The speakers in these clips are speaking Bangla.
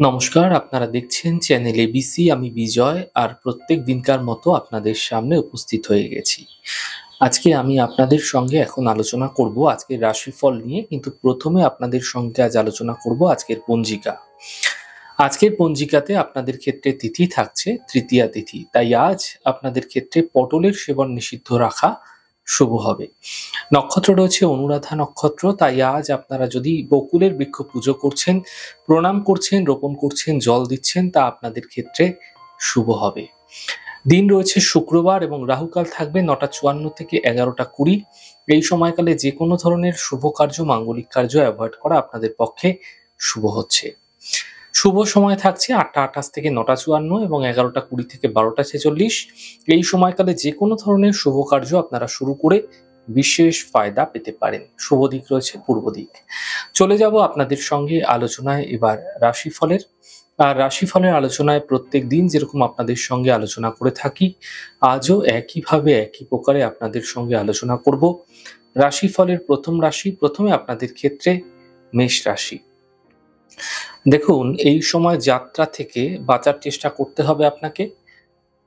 নমস্কার, আপনারা দেখছেন চ্যানেল এবিসি। আমি বিজয়, আর প্রত্যেক দিনকার মতো আপনাদের সামনে উপস্থিত হয়ে গেছি। আজকে আমি আপনাদের সঙ্গে এখন আলোচনা করব আজকের রাশিফল নিয়ে, কিন্তু প্রথমে আপনাদের সঙ্গে আজ আলোচনা করব আজকের পঞ্জিকা। আজকের পঞ্জিকাতে আপনাদের ক্ষেত্রে তিথি থাকছে তৃতীয়া তিথি, তাই আজ আপনাদের ক্ষেত্রে পটলের সেবন নিষিদ্ধ রাখা শুভ হবে। নক্ষত্র রয়েছে অনুরাধা নক্ষত্র, তাই আজ আপনারা যদি বকুলের বৃক্ষ পুজো করছেন, প্রণাম করছেন, রোপণ করছেন, জল দিচ্ছেন, তা আপনাদের ক্ষেত্রে শুভ হবে। দিন রয়েছে শুক্রবার এবং রাহুকাল থাকবে 9টা 54 থেকে 11টা 20। এই সময়কালে যে কোনো ধরনের শুভ কার্য, মাঙ্গলিক কার্য অ্যাভয়েড করা আপনাদের পক্ষে শুভ হচ্ছে। শুভ সময় থাকছে 8টা 28 থেকে 9টা 54 এবং 11টা 20 থেকে 12টা 46। এই সময়কালে যে কোনো ধরনের শুভ কার্য আপনারা শুরু করে বিশেষ ফায়দা পেতে পারেন। শুভ দিক রয়েছে পূর্ব দিক। চলে যাব আপনাদের সঙ্গে আলোচনায় এবার রাশিফলের। আর রাশিফলের আলোচনায় প্রত্যেক দিন যেরকম আপনাদের সঙ্গে আলোচনা করে থাকি, আজও একইভাবে একই প্রকারে আপনাদের সঙ্গে আলোচনা করব। রাশিফলের প্রথম রাশি, প্রথমে আপনাদের ক্ষেত্রে মেষ রাশি। দেখুন, এই সময় যাত্রা থেকে বাঁচার চেষ্টা করতে হবে আপনাকে।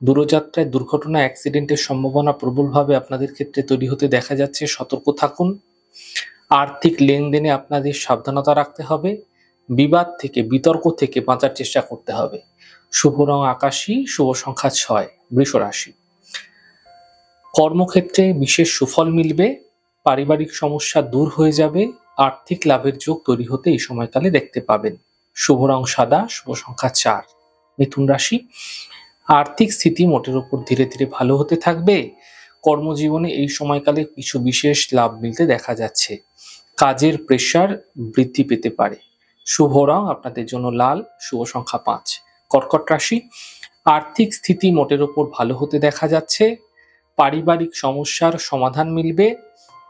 দূরযাত্রায় দুর্ঘটনা, অ্যাক্সিডেন্টের সম্ভাবনা প্রবলভাবে আপনাদের ক্ষেত্রে তৈরি হতে দেখা যাচ্ছে। সতর্ক থাকুন। আর্থিক লেনদেনে আপনাদের সাবধানতা রাখতে হবে। বিবাদ থেকে, বিতর্ক থেকে বাঁচার চেষ্টা করতে হবে। শুভ রং আকাশী, শুভ সংখ্যা 6। বৃষ রাশি। কর্মক্ষেত্রে বিশেষ সুফল মিলবে। পারিবারিক সমস্যা দূর হয়ে যাবে। আর্থিক লাভের যোগ তৈরি হতে এই সময়কালে দেখতে পাবেন। শুভ রং সাদা, শুভ সংখ্যা 4। মিথুন রাশি। আর্থিক স্থিতি মোটের উপর ধীরে ধীরে ভালো হতে থাকবে। কর্মজীবনে এই সময়কালে কিছু বিশেষ লাভ মিলতে দেখা যাচ্ছে। কাজের প্রেসার বৃদ্ধি পেতে পারে। শুভ রং আপনাদের জন্য লাল, শুভ সংখ্যা 5। কর্কট রাশি। আর্থিক স্থিতি মোটের উপর ভালো হতে দেখা যাচ্ছে। পারিবারিক সমস্যার সমাধান মিলবে।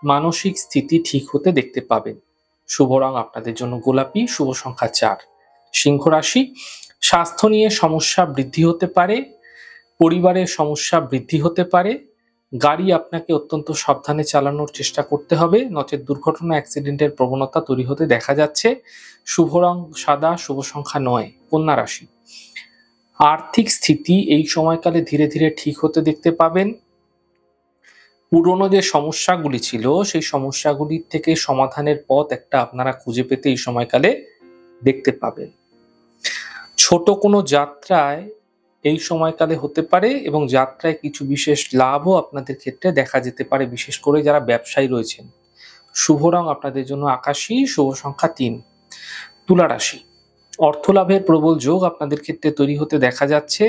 মানসিক স্থিতি ঠিক হতে দেখতে পাবেন। শুভ রং আপনাদের জন্য গোলাপি, শুভ সংখ্যা 4। সিংহ রাশি। স্বাস্থ্য নিয়ে সমস্যা বৃদ্ধি হতে পারে। পরিবারের সমস্যা বৃদ্ধি হতে পারে। গাড়ি আপনাকে অত্যন্ত সাবধানে চালানোর চেষ্টা করতে হবে, নচেৎ দুর্ঘটনা, অ্যাক্সিডেন্টের প্রবণতা তৈরি হতে দেখা যাচ্ছে। শুভ রং সাদা, শুভ সংখ্যা 9। কন্যা রাশি। আর্থিক স্থিতি এই সময়কালে ধীরে ধীরে ঠিক হতে দেখতে পাবেন। পুরনো যে সমস্যাগুলি ছিল, সেই সমস্যাগুলির থেকে সমাধানের পথ একটা আপনারা খুঁজে পেতে এই সময়কালে দেখতে পাবেন। ছোট কোনো যাত্রায় এই সময়কালে হতে পারে এবং যাত্রায় কিছু বিশেষ লাভও আপনাদের ক্ষেত্রে দেখা যেতে পারে, বিশেষ করে যারা ব্যবসায়ী রয়েছেন। শুভ রং আপনাদের জন্য আকাশী, শুভ সংখ্যা 3। তুলা রাশি। অর্থ লাভের প্রবল যোগ আপনাদের ক্ষেত্রে তৈরি হতে দেখা যাচ্ছে।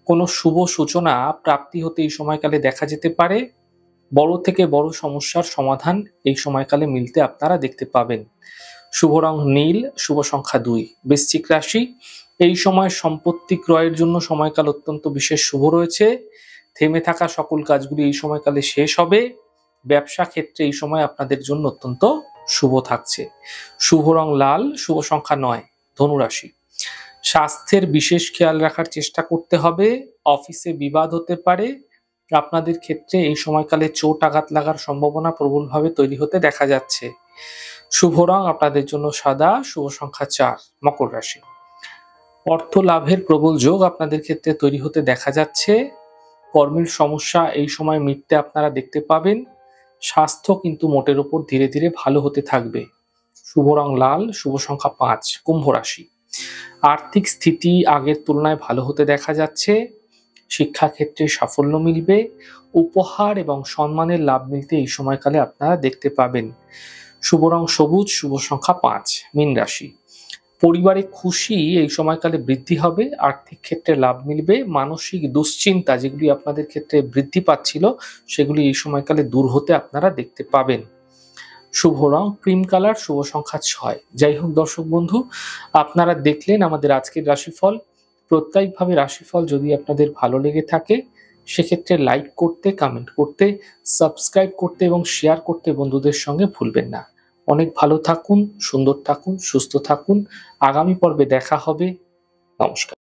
কোনো শুভ সূচনা প্রাপ্তি হতে এই সময়কালে দেখা যেতে পারে। বড় থেকে বড় সমস্যার সমাধান এই সময়কালে মিলতে আপনারা দেখতে পাবেন। শুভ রং নীল, শুভ সংখ্যা 2। বৃশ্চিক রাশি। এই সময় সম্পত্তি ক্রয়ের জন্য সময়কাল অত্যন্ত বিশেষ শুভ রয়েছে। থেমে থাকা সকল কাজগুলি এই সময়কালে শেষ হবে। ব্যবসা ক্ষেত্রে এই সময় আপনাদের জন্য অত্যন্ত শুভ থাকছে। শুভ রং লাল, শুভ সংখ্যা 9। ধনু রাশি। স্বাস্থ্যের বিশেষ খেয়াল রাখার চেষ্টা করতে হবে। অফিসে বিবাদ হতে পারে। আপনাদের ক্ষেত্রে এই সময়কালে চোট আঘাত লাগার সম্ভাবনা প্রবলভাবে তৈরি হতে দেখা যাচ্ছে। শুভ রং আপনাদের জন্য সাদা, শুভ সংখ্যা 4। মকর রাশি। অর্থ লাভের প্রবল যোগ আপনাদের ক্ষেত্রে তৈরি হতে দেখা যাচ্ছে। কর্মের সমস্যা এই সময় মিটতে আপনারা দেখতে পাবেন। স্বাস্থ্য কিন্তু মোটের উপর ধীরে ধীরে ভালো হতে থাকবে। শুভ রং লাল, শুভ সংখ্যা 5। কুম্ভ রাশি। আর্থিক স্থিতি আগের তুলনায় ভালো হতে দেখা যাচ্ছে। শিক্ষাক্ষেত্রে সাফল্য মিলবে। উপহার এবং সম্মানের লাভ মিলতে এই সময়কালে আপনারা দেখতে পাবেন। শুভ রং সবুজ, শুভ সংখ্যা 5। মীন রাশি। পরিবারে খুশি এই সময়কালে বৃদ্ধি হবে। আর্থিক ক্ষেত্রে লাভ মিলবে। মানসিক দুশ্চিন্তা যেগুলি আপনাদের ক্ষেত্রে বৃদ্ধি পাচ্ছিল, সেগুলি এই সময়কালে দূর হতে আপনারা দেখতে পাবেন। শুভ রং ক্রিম কালার, শুভ সংখ্যা 6। যাই হোক দর্শক বন্ধু, আপনারা দেখলেন আমাদের আজকের রাশিফল। প্রত্যেকভাবে রাশিফল যদি আপনাদের ভালো লেগে থাকে, সেক্ষেত্রে লাইক করতে, কমেন্ট করতে, সাবস্ক্রাইব করতে এবং শেয়ার করতে বন্ধুদের সঙ্গে ভুলবেন না। অনেক ভালো থাকুন, সুন্দর থাকুন, সুস্থ থাকুন। আগামী পর্বে দেখা হবে। নমস্কার।